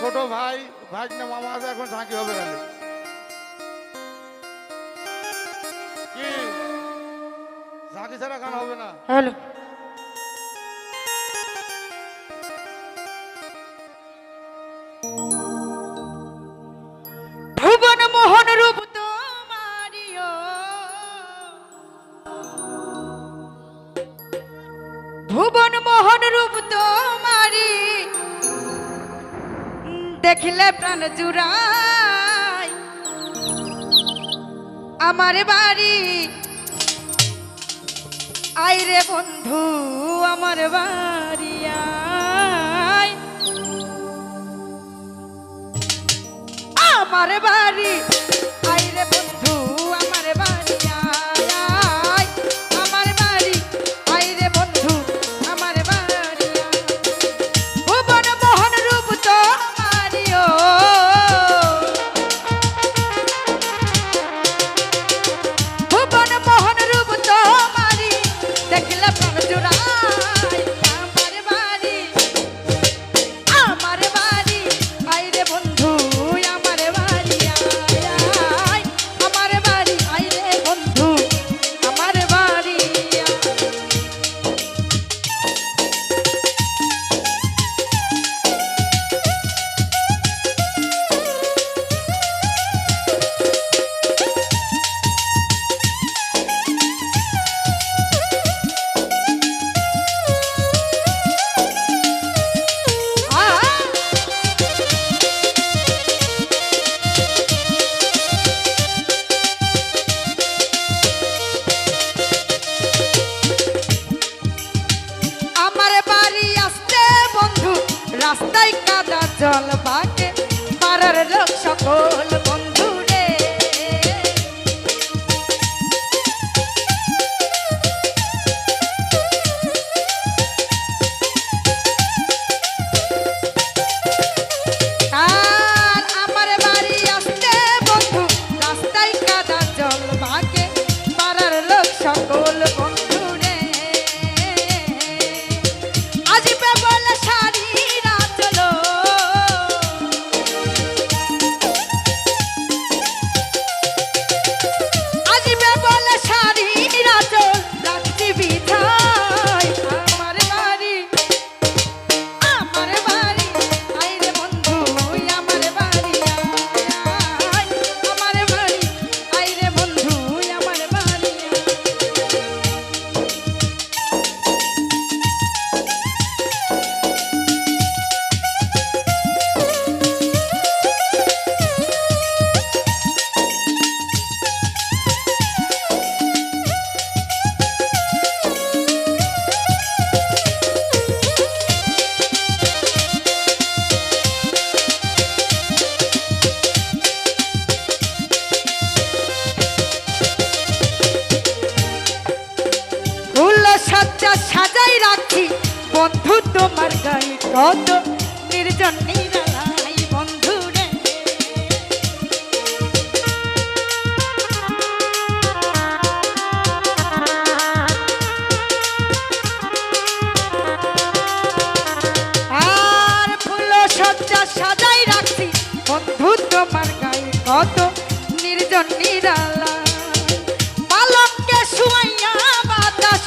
ছোট ভাই ভাগ্নে মামা আছে, এখন ঝাঁকি হবে কেন? কি ঝাঁকি ছাড়া গান হবে না? হ্যালো ভুবন মোহন রূপ তোমারিও ভুবন মোহন রূপ তোমারি দেখিলে প্রাণ জুড়াই আমার বাড়ি আইরে বন্ধু আমার বাড়ি আয় আমার বাড়ি আইরে বন্ধু আমার বাড়ি আয় আমার বাড়ি আইরে বন্ধু আমার বাড়ি আয় ভুবন মোহন রূপ তোমারিও ভুবন মোহন রূপ তোমারি দেখলে প্রাণ জুড়াই আমার বাড়ি আইরে বন্ধু আমার বাড়ি আয় আমার বাড়ি আইরে বন্ধু আমার বাড়ি আমার বাড়ি আসতে বন্ধু রাস্তায় কাদা জল বাকে পাড়ার লোক সকল বন্ধু রে আর আমার বাড়ি আসতে বন্ধু রাস্তায় কাদা জল বাকে পাড়ার লোক সকল বন্ধু রে আজিবে বলে শাড়িরা চলো আজিবে বলে শাড়িরা চল রাখছি বিধায় আমার বাড়ি আইরে বন্ধু আমার বাড়ি আয় আমার বাড়ি আইরে বন্ধু আমার বাড়ি ফুল সজ্জা সাজাই রাখি বন্ধু তোমার গায়ে কত নির্জন নিরালাই বন্ধু রে আর ফুল সজ্জা সাজাই রাখি বন্ধু তোমার গায়ে কত নির্জন নিরালাই পালঙ্কে শুয়াইয়া বাতাস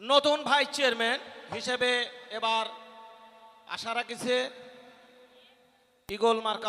নতুন ভাইস চেয়ারম্যান হিসেবে এবার আশা রাখিছে ইগল মার্কা